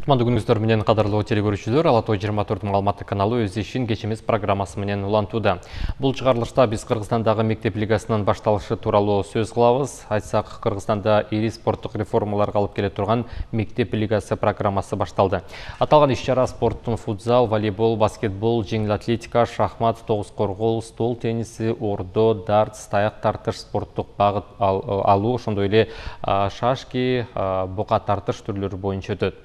Кутманды күнүңүздөр менен кадырлуу телекөрүүчүлөр, Ала Той 24 Алматы каналы өз ишин кечимиз программасы менен улантууда. Бул чыгарылышта биз Кыргызстандагы мектеп лигасынын башталышы тууралуу сөз кылабыз. Айтсак, Кыргызстанда ири спорттук реформаларга алып келе турган мектеп лигасы программасы башталды. Аталган иш-чара спорттун футзал, волейбол, баскетбол, жеңил атлетика, шахмат, тогуз коргоо, стол тенниси, ордо, дартс, таяк тартыш, спорттук багыт алуу, ошондой эле шашки, бука тартыш түрлөрү боюнча өтөт.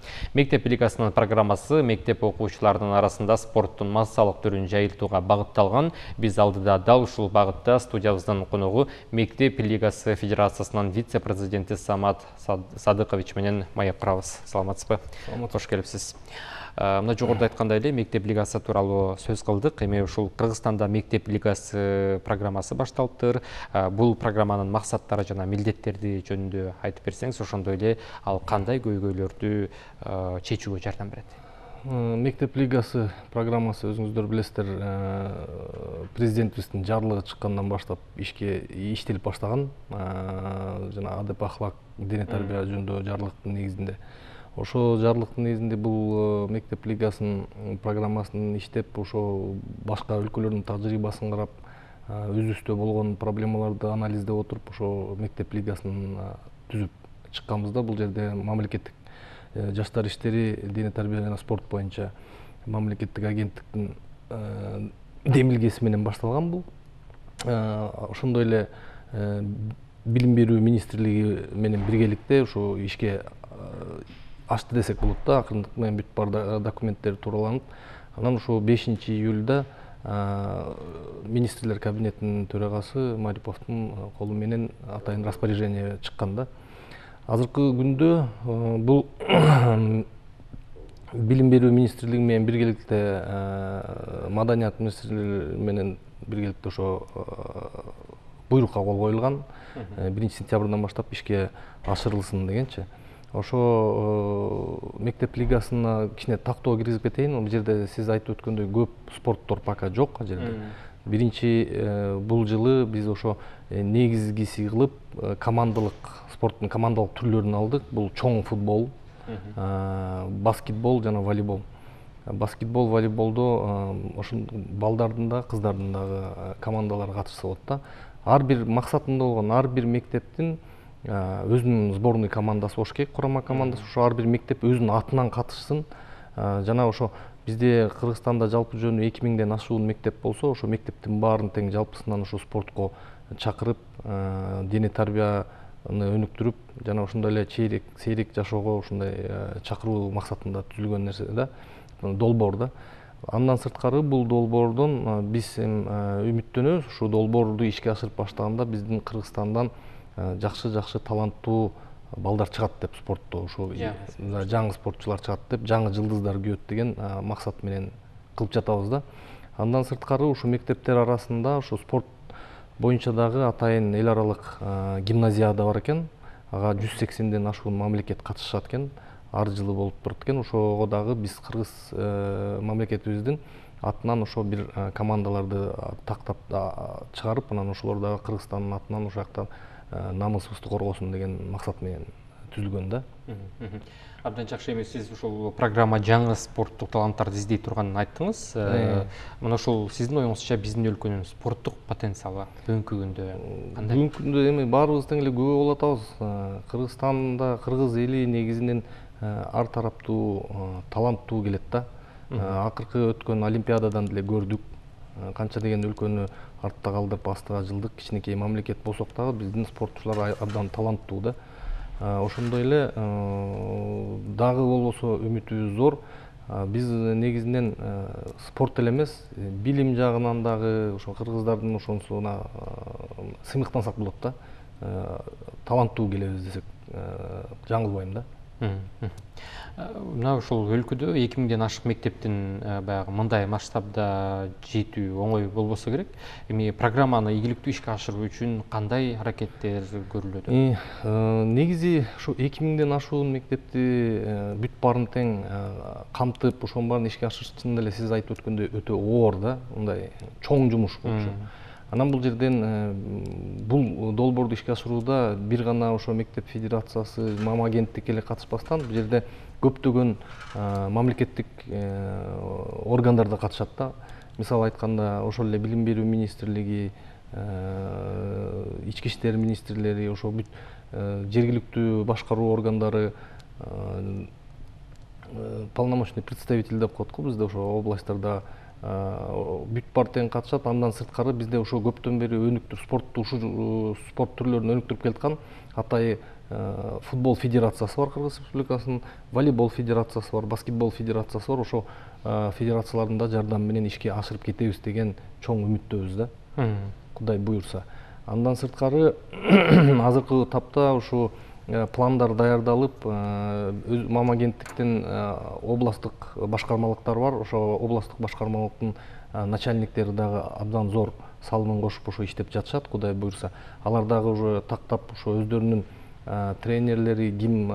Мектеп лигасынын программасы мектеп окуучуларынын арасында спорттун массалык түрүн жайылтууга багытталган. Биз алдыда дал ушул багытта студиябыздын коногу Мектеп лигасы федерациясынын вице-президенти Самат Садыкович менен маек курабыз. Саламатсызбы? Кош келипсиз. Мына жогоруда айткандай эле мектеп лигасы тууралуу сөз кылдык. Эми ушул Кыргызстанда мектеп лигасы программасы башталыптыр. Бул программанын максаттары жана милдеттери жөнүндө айтып берсеңиз, ошондой эле ал кандай көйгөйлөрдү чечүүгө жардам берет? Мектеп лигасы программасы өзүңүздөр билесиздер, президентибиздин жарлыгы чыккандан баштап иштелип баштаган. Жана адеп ахлак, дене тарбия жөнүндө жарлыктын негизинде. Ошо жарлыктын негизинде бул мектеп лигасынын программасын иштеп, ошо башка өлкөлөрдүн тажрыйбасын карап, өзүбүздө болгон проблемаларды анализдеп отуруп, ошо мектеп лигасын түзүп чыкканбызда. Бул жерде мамлекеттик жаштар иштери, дене тарбия жана спорт боюнча мамлекеттик агенттиктин демилгеси менен башталган бул. Ошондой эле билим берүү министрлиги менен биргеликте ошо ишке ашты десек болот да, акырындык менен бүт бар документтер туураланып. Анан ошо 5-июлда министрлер кабинетинин төрагасы Мариповдун колу менен атайын распоряжение чыккан да. Азыркы күндө бул билим берүү министрлиги менен биргеликте маданият министрлиги менен биргеликте ошо буйрукка кол коюлган. 1-сентябрдан баштап ишке ашырылсын дегенчи. Ошо мектеп лигасына кичине тактоо киргизип кетейин. Бул жерде сиз айтып өткөндөй көп спорттор пока жок жерде. Биринчи бул жылы биз ошо негизгиси кылып командалык спорттун командалык түрлөрүн алдык. Бул чоң футбол, баскетбол жана волейбол. Баскетбол, волейболдо ошо балдардын да, кыздардын дагы командалары катышса болот да. Ар бир максатында болгон ар бир мектептин өзүнүн сборный командасы болуш керек, курама командасы. Ошо ар бир мектеп өзүнүн атынан катышсын. Жана ошо бизде Кыргызстанда жалпы жөнү 2000ден ашуун мектеп болсо, ошо мектептин баарын тең жалпысынан ошо спортко чакырып, дене тарбияны өнүктүрүп, жана ошондой эле сейрек жашоого ошондой чакыруу максатында түзүлгөн нерсе да, долбоор да. Андан сырткары бул долбоордон биз үмүттөнөбүз. Ушул долбоорду ишке ашырып баштаганда биздин Кыргызстандан жакшы таланттуу балдар чыгат деп спортто, ошо жаңы спортчулар чыгат деп, жаңы жылдыздар күйөт деген максат менен кылып жатабыз да. Андан сырткары ушу мектептер арасында ошо спорт боюнча дагы атайын эл аралык гимназияда бар экен. Ага 180ден ашуун мамлекет катышат экен. Ар жылы болуп турат экен. Ошого дагы биз кыргыз мамлекетибиздин атынан ошо бир командаларды тактап чыгарып, анан ошолор дагы Кыргызстандын атынан ошол жакта намысыбызды коргосун деген максат менен түзүлгөн да. Абдан жакшы. Эми сиз ушул программа жаңы спорттук таланттарды издей турганын айттыңыз. Мына ушул сиздин оюңузча биздин өлкөнүн спорттук потенциалы бүгүнкү күндө кандай? Бүгүнкү күндө эми баарыбыз тең эле күбө болуп атабыз. Кыргызстанда кыргыз эли негизинен ар тараптуу таланттуу келет да. Акыркы өткөн олимпиададан деле көрдүк. Канча деген өлкөнү артта калдырып астыга жылдык кичинекей мамлекет болсок дагы биздин спортчулар абдан таланттуу да. Ошондой эле дагы болбосо үмүтүбүз зор. Биз негизинен спорт эле эмес, билим жагынан дагы ошо кыргыздардын ошонусуна сыймыктансак болот да. Таланттуу келебиз десек жаңылбайм да. Мына ушул өлкөдө 2000ден ашык мектептин баягы мындай масштабда жетүү оңой болбосо керек. Эми программаны ийгиликтүү ишке ашыруу үчүн кандай аракеттер көрүлөт? Негизи ушу 2000ден ашуун мектепти бүт баарын тең камтып, ошонун баарын ишке ашырыш чын эле сиз айтып өткөндөй өтө оор да, мындай чоң жумуш болчу. Анан бул жерден бул долбоорду ишке ашырууда бир гана ошо мектеп федерациясы, мама агенттик эле катышпастан, бул жерде көптөгөн мамлекеттик органдар да катышат да. Мисалы айтканда ошол эле билим берүү министрлиги, ички иштер министрлери, ошо бүт жергиликтүү башкаруу органдары, полномочный представитель деп коет го бизде ошо областтарда бүт бар тең катышат. Андан сырткары бизде ошо көптөн бери өнүктүрүп спортту ушул спорт түрлөрүн өнүктүрүп келаткан атайы футбол федерациясы бар Кыргыз Республикасынын, волейбол федерациясы бар, баскетбол федерациясы бар. Ошо федерациялардын да жардамы менен ишке ашырып кетебиз деген чоң үмүттөбүз да. Кудай буюрса. Андан сырткары азыркы тапта ушу пландар даярдалып, мам агенттиктин областтык башкармалыктар бар. Ошо областтык башкармалыктын начальниктери дагы абдан зор салымын кошуп ошо иштеп жатышат. Кудай буюрса, алар дагы уже тактап ошо өздөрүнүн тренерлери ким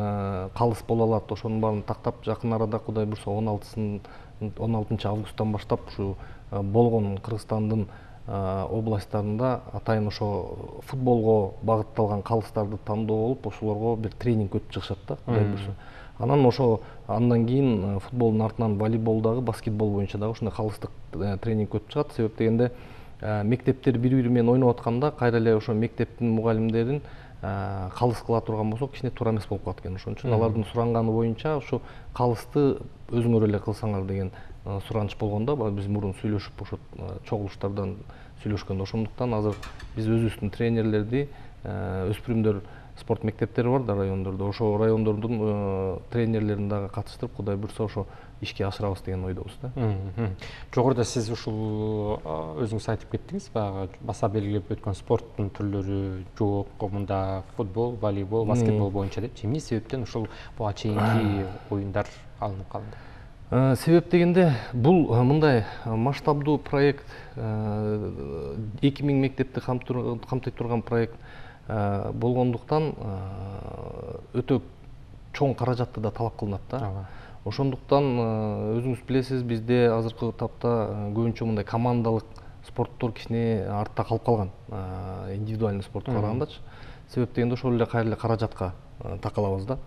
калыс боло алат, ошонун баарын тактап жакын арада Кудай буюрса 16 августтан баштап ушу болгон Кыргызстандын областтарында атайын ошо футболго багытталган калыстарды тандоо болуп, ошолорго бир тренинг өтүп чыгышат да, Кудай буюрса. Анан ошо андан кийин футболдун артынан волейбол дагы, баскетбол боюнча дагы ушундай калыстык тренинг өтүп чыгат. Себеп дегенде мектептер бири-бири менен ойноп атканда кайра эле ошо мектептин мугалимдерин калыс кыла турган болсок кичине туура эмес болуп калат экен. Ошон үчүн алардын суранганы боюнча ушу калысты өзүңөр эле кылсаңар деген сураныч болгондо, биз мурун сүйлөшүп ошо чогулуштардан сүйлөшкөндө, ошондуктан азыр биз өзүбүздүн тренерлерди, өспүрүмдөр спорт мектептери бар да райондордо, ошо райондордун тренерлерин дагы катыштырып, Кудай буюрса ошо ишке ашырабыз деген ойдобуз да. Жогоруда сиз ушул өзүңүз айтып кеттиңиз, баягы баса белгилеп өткөн спорттун түрлөрү жок, мында футбол, волейбол, баскетбол боюнча депчи. Эмне себептен ушул буга чейинки оюндар алынып калды? Себеп дегенде бул мындай масштабдуу проект, 2000 мектепти камтый турган проект болгондуктан өтө чоң каражатты да талап кылынат да. Ошондуктан өзүңүз билесиз, бизде азыркы тапта көбүнчө мындай командалык спорттор кичине артта калып калган, индивидуальный спортко карагандачы. Себеп дегенде ошол эле кайра эле каражатка такалабыз да.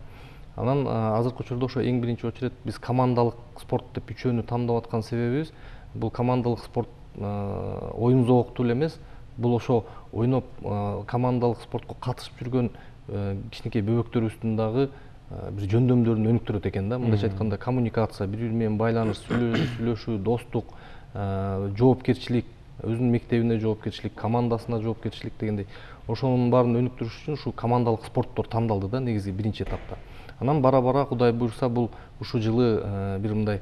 Анан азыркы учурда ошо эң биринчи очеред биз командалык спорт деп үчөөнү тандап аткан себебибиз, бул командалык спорт оюн зооктуу эле эмес, бул ошо ойноп командалык спортко катышып жүргөн кичинекей бөбөктөрүбүздүн дагы бир жөндөмдөрүн өнүктүрөт экен да. Мындайча айтканда коммуникация, бири-бири менен байланыш, сүйлөшүү, достук, жоопкерчилик, өзүнүн мектебине жоопкерчилик, командасына жоопкерчилик дегендей, ошонун баарын өнүктүрүш үчүн ушу командалык спорттор тандалды да негизи биринчи этапта. Анан бара-бара Кудай буюрса бул ушул жылы бир мындай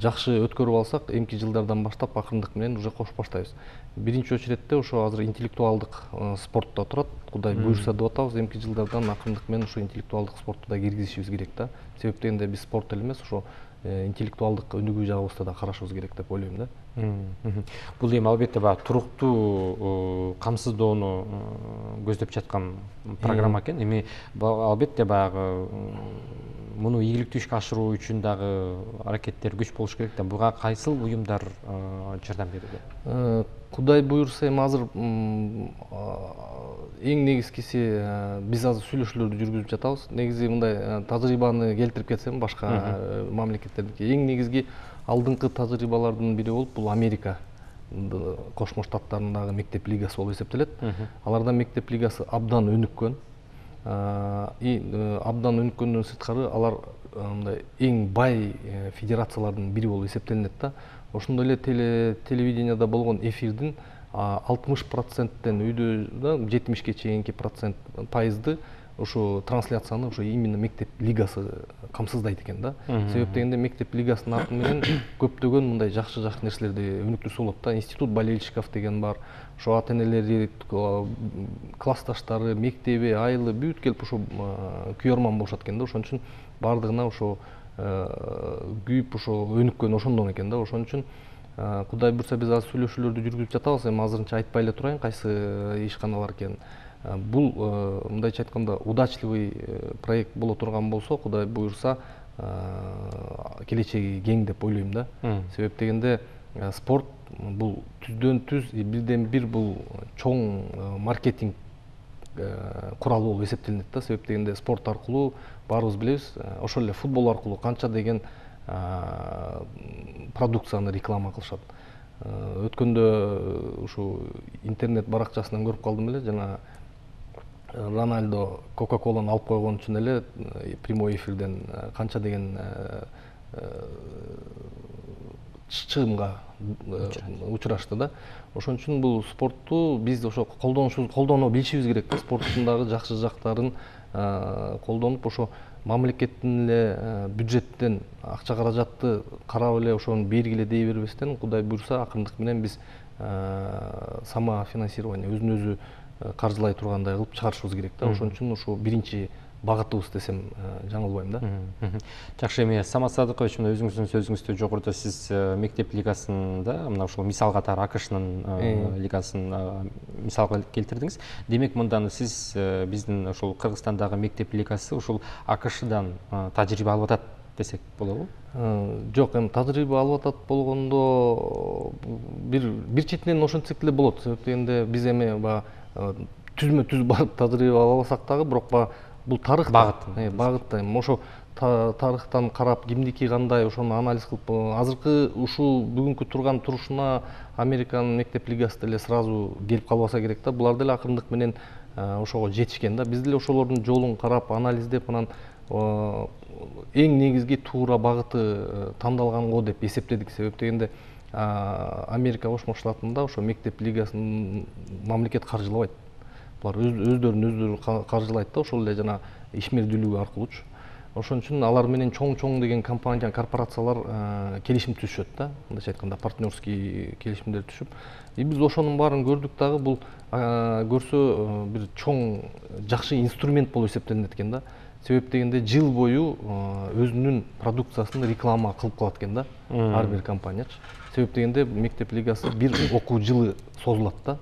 жакшы өткөрүп алсак, эмки жылдардан баштап акырындык менен уже кошуп баштайбыз. Биринчи очередте ошо азыр интеллектуалдык спортто турат. Кудай буюрса деп атабыз, эмки жылдардан акырындык менен ошо интеллектуалдык спортту да киргизишибиз керек да. Себеп дегенде биз спорт эле эмес, ошо интеллектуалдык өнүгүү жагыбызды да карашыбыз керек деп ойлойм да. Бул эми албетте баягы туруктуу камсыздоону көздөп жаткан программа экен. Эми албетте баягы муну ийгиликтүү ишке ашыруу үчүн дагы аракеттер күч болуш керек да. Буга кайсыл уюмдар жардам берүүдө? Кудай буюрса эми азыр эң негизгиси биз азыр сүйлөшүүлөрдү жүргүзүп жатабыз. Негизи мындай тажрыйбаны келтирип кетсем башка мамлекеттердики эң негизги алдыңкы тажрыйбалардын бири болуп бул Америка Кошмо Штаттарындагы мектеп лигасы болуп эсептелет. Аларда мектеп лигасы абдан өнүккөн. Абдан өнүккөндөн сырткары алар мындай эң бай федерациялардын бири болуп эсептелинет да. Ошондой эле телевиденияда болгон эфирдин 60%-тен үйдө 70-ке чейинки пайызды ушу трансляцияны ушу именно мектеп лигасы камсыздайт экен да. Себеп дегенде мектеп лигасынын аты менен көптөгөн мындай жакшы нерселерди өнүктүрсө болот да. Институт болельщиков деген бар. Ошо ата-энелери, классташтары, мектеби, айылы бүт келип ошо күйөрман болушат экен да. Ошон үчүн бардыгына ошо күйүп ошо өнүккөн ошондон экен да. Ошон үчүн Кудай буюрса биз азыр сүйлөшүүлөрдү жүргүзүп жатабыз. Эми азырынча айтпай эле турайын кайсы ишканалар экенин. Бул мындайча айтканда удачливый проект боло турган болсо, Кудай буюрса келечеги кең деп ойлойм да. Себеп дегенде спорт бул түздөн түз бирден бир бул чоң маркетинг курал болуп эсептелинет да. Себеп дегенде спорт аркылуу баарыбыз билебиз, ошол эле футбол аркылуу канча деген продукцияны реклама кылышат. Өткөндө ушу интернет баракчасынан көрүп калдым эле, жана Рональдо Кока-Коланы алып койгон үчүн эле прямой эфирден канча деген чыгымга учурашты да. Ошон үчүн бул спортту биз ошо колдоно билишибиз керек да. Спорттун дагы жакшы жактарын колдонуп, ошо мамлекеттин эле бюджеттен акча каражатты карап эле ошону бергиле дей бербестен, Кудай буйрса акырындык менен биз самофинансирование, өзүн өзү каржылай тургандай кылып чыгарышыбыз керек да. Ошон үчүн ушу биринчи багытыбыз десем жаңылбайм да. Жакшы, эми Самат Садыкович, мына өзүңүздүн сөзүңүздө жогоруда сиз мектеп лигасында, мына ушул мисал катары АКШнын лигасын мисалга келтирдиңиз. Демек, мындан сиз биздин ушул Кыргызстандагы мектеп лигасы ушул АКШдан тажрыйба алып атат десек болобу? Жок, эми тажрыйба алып атат болгондо бир четинен ошентсек деле болот. Себеп дегенде биз эми түзмө түз барып тажрыйба албасак дагы, бирок бул тарых багытта ошо тарыхтан карап кимдики кандай ошону анализ кылып, азыркы ушул бүгүнкү турган турушуна Американын мектеп лигасы деле сразу келип калбаса керек да. Булар деле акырындык менен ошого жетишкен да. Биз деле ошолордун жолун карап, анализдеп, анан эң негизги туура багыты тандалганго деп эсептедик. Себеп дегенде Америка Кошмо Штатында ошо мектеп лигасын мамлекет каржылабайт. Булар өздөрүн каржылайт да, ошол эле жана ишмердүүлүгү аркылуучу. Ошон үчүн алар менен чоң деген компания, корпорациялар келишим түзүшөт да. Мындайча айтканда партнерский келишимдер түзүп, биз ошонун баарын көрдүк дагы. Бул көрсө бир чоң жакшы инструмент болуп эсептелинет экен да. Себеп дегенде жыл бою өзүнүн продукциясын реклама кылып калат экен да, ар бир компаниячы. Себеп дегенде мектеп лигасы бир окуу жылы созулат да.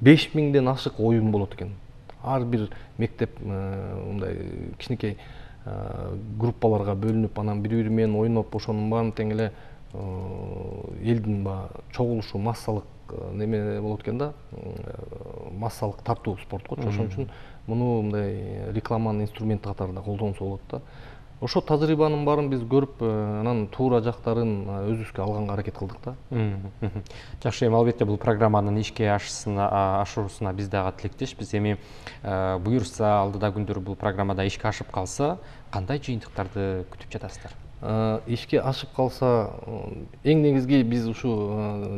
5000ден ашык оюн болот экен. Ар бир мектеп мындай кичинекей группаларга бөлүнүп, анан бири менен ойноп, ошонун баарын тең эле элдин чогулушу, массалык неме болот экен да, массалык тартуу спортко. Ошон үчүн муну мындай рекламанын инструменти катарында колдонсо болот да. Ошо тажрыйбанын баарын биз көрүп, анан туура жактарын өзүбүзгө алганга аракет кылдык да. Жакшы, эми албетте бул программанын ишке ашуусуна биз дагы тилектешпиз. Эми буюрса, алдыда күндөр бул программада ишке ашып калса, кандай жыйынтыктарды күтүп жатасыздар? Ишке ашып калса, эң негизги биз ушу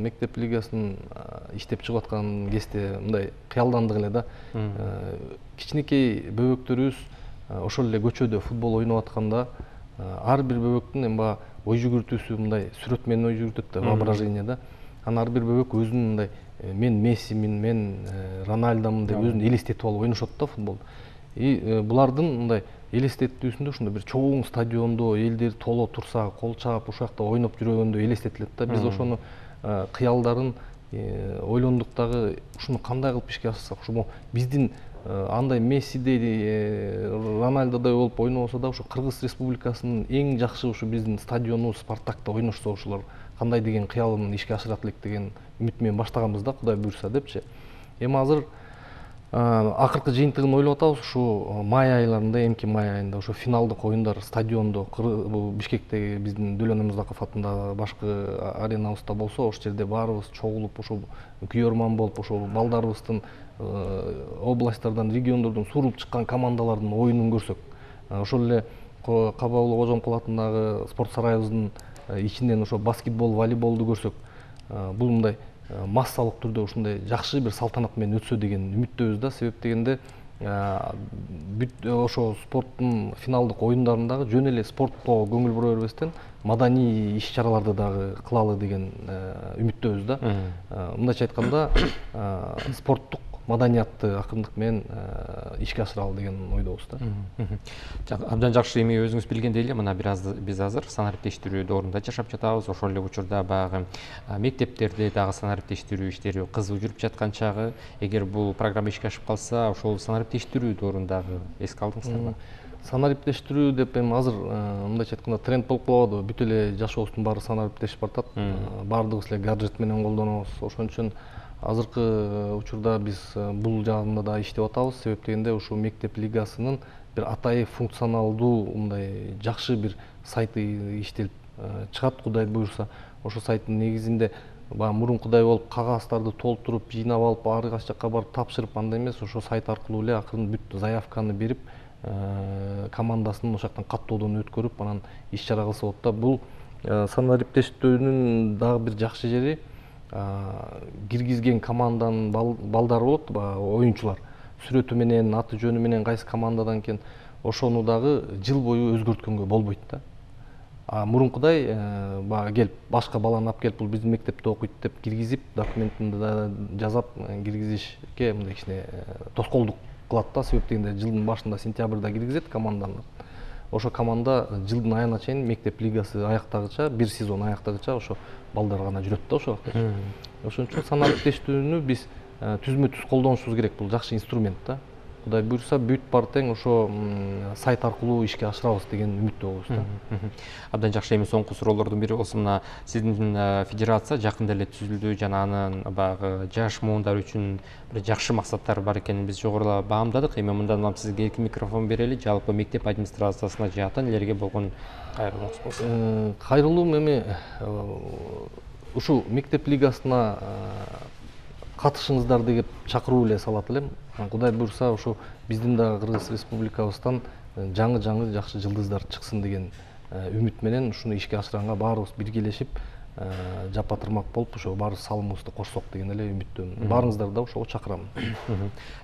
мектеп лигасын иштеп чыгып аткан кезде мындай кыялдандык эле да. Кичинекей бөбөктөрүбүз ошол эле көчөдө футбол ойноп атканда, ар бир бөбөктүн эми ой жүгүртүүсү мындай сүрөт менен ой жүгүртөт да, воображение да. Анан ар бир бөбөк өзүнүн мындай мен Мессимин, мен Рональдомун деп өзүн элестетип алып ойношот да футбол. Булардын мындай элестетүүсүндө ушундай бир чоң стадиондо элдер толо турса, кол чаап ушакта ойноп жүргөндө элестетилет да. Биз ошону кыялдарын ойлондук дагы, ушуну кандай кылып ишке ашырсак, ушул биздин андай Мессидей, Рональдодой болуп ойнобосо да, ушу Кыргыз Республикасынын эң жакшы ушу биздин стадионубуз Спартакта ойношсо, ушулар кандай деген кыялын ишке ашырат элек деген үмүт менен баштаганбыз да, Кудай буйрса депчи. Эми азыр акыркы жыйынтыгын ойлоп атабыз. Ушу май айларында, эмки май айында ушу финалдык оюндар стадиондо, бул Бишкектеги биздин Дөлөн Мырзаков атындагы башкы аренабызда болсо, ошол жерде баарыбыз чогулуп, ушул күйөрман болуп, ушул балдарыбыздын областтардан, региондордон сурулуп чыккан командалардын оюнун көрсөк, ошол эле Кабаулы Кожомкул атындагы спорт сарайыбыздын ичинен ошо баскетбол, волейболду көрсөк, бул мындай массалык түрдө ушундай жакшы бир салтанат менен өтсө деген үмүттөбүз да. Себеп дегенде ошо спорттун финалдык оюндарындагы жөн эле спортко көңүл бура бербестен маданий иш-чараларды дагы кылалы деген үмүттөбүз да. Мындайча айтканда, спорттук маданиятты акырындык менен ишке ашыралы деген ойдобуз да. Абдан жакшы. Эми өзүңүз билгендей эле, мына биз азыр санариптештирүү доорунда жашап жатабыз. Ошол эле учурда баягы мектептерде дагы санариптештирүү иштери кызуу жүрүп жаткан чагы. Эгер бул программа ишке ашып калса, ошол санариптештирүү доорун дагы эске алдыңыздарбы? Санариптештирүү деп эми азыр мындайча айтканда тренд болуп калабы. Бүт эле жашообуздун баары санариптешип баратат. Баардыгыбыз эле гаджет менен колдонобуз. Ошон үчүн азыркы учурда биз бул жагында да иштеп атабыз. Себеп дегенде ушул мектеп лигасынын бир атайы функционалдуу мындай жакшы бир сайты иштелип чыгат, Кудай буюрса. Ошол сайттын негизинде баягы мурункудай болуп кагаздарды толтуруп, жыйнап алып, ар кайсы жакка барып тапшырып андай эмес, ошол сайт аркылуу эле акырын бүт заявканы берип, командасын ошол жактан каттоодон өткөрүп, анан иш чара кылса болот да. Бул санаа иптештүүнүн дагы бир жакшы жери, киргизген команданын балдары болот, оюнчулар. Сүрөтү менен, аты жөнү менен, кайсы командадан экен, ошону дагы жыл бою өзгөрткөнгө болбойт да. Мурункудай баягы келип, башка баланы алып келип, бул биздин мектепте окуйт деп киргизип, документин да жазап киргизишке мындай кичине тоскоолдук кылат да. Себеп дегенде жылдын башында сентябрда киргизет команданы. Ошо команда жылдын айына чейин мектеп лигасы аяктагыча, бир сезон аяктагыча ошо балдар гана жүрөт да ошол жакта. Ошон үчүн санаа иптештүүнү биз түзмө-түз колдонушубуз керек. Бул жакшы инструмент да. Кудай буюрса бүт бар тең ошо сайт аркылуу ишке ашырабыз деген үмүттөбүз да. Абдан жакшы. Эми соңку суроолордун бири болсо, мына сиздин федерация жакында эле түзүлдү жана анын баягы жаш муундар үчүн бир жакшы максаттары бар экенин биз жогору баамдадык. Эми мындан улам сизге эркин микрофон берели. Жалпы мектеп администрациясына же ата энелерге болгон кайрылууңуз болсо. Кайрылуум эми ушул мектеп лигасына катышыңыздар деп чакыруу эле салат элем. Кудай буюрса ошо биздин дагы Кыргыз Республикабыздан жаңы жакшы жылдыздар чыксын деген үмүт менен ушуну ишке ашырганга баарыбыз биргелешип жапа тырмак болуп, ошо баарыбыз салымыбызды кошсок деген эле үмүттөмүн. Баарыңыздарды да ошого чакырам.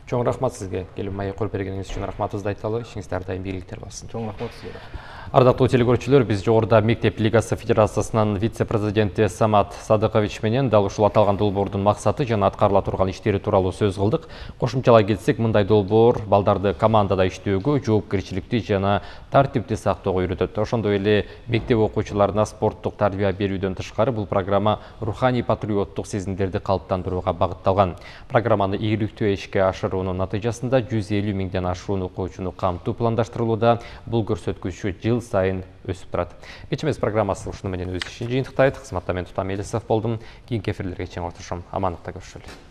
Чоң рахмат сизге. Келип маек коюп бергениңиз үчүн рахматыбызды айталы. Ишиңизде ар дайым ийгиликтер болсун. Чоң рахмат сизге. Ардактуу телекөрүүчүлөр, биз жогоруда мектеп лигасы федерациясынын вице-президенти Самат Садыкович менен дал ушул аталган долбоордун максаты жана аткарыла турган иштери тууралуу сөз кылдык. Кошумчалай кетсек, мындай долбоор балдарды командада иштөөгө, жоопкерчиликти жана тартипти сактоого үйрөтөт. Ошондой эле мектеп окуучуларына спорттук тарбия берүүдөн тышкары бул программа руханий патриоттук сезимдерди калыптандырууга багытталган. Программаны ийгиликтүү ишке ашыруунун натыйжасында 150 миңден ашуун окуучуну камтуу пландаштырылууда. Бул көрсөткүч жыл сайын өсүп турат. Кечимес программасы ушуну менен өз ишин жыйынтыктайт. Кызматта мен Тутам Элисов болдум. Кийинки эфирлерге чейин отурушум. Амандыкта көрүшөлү.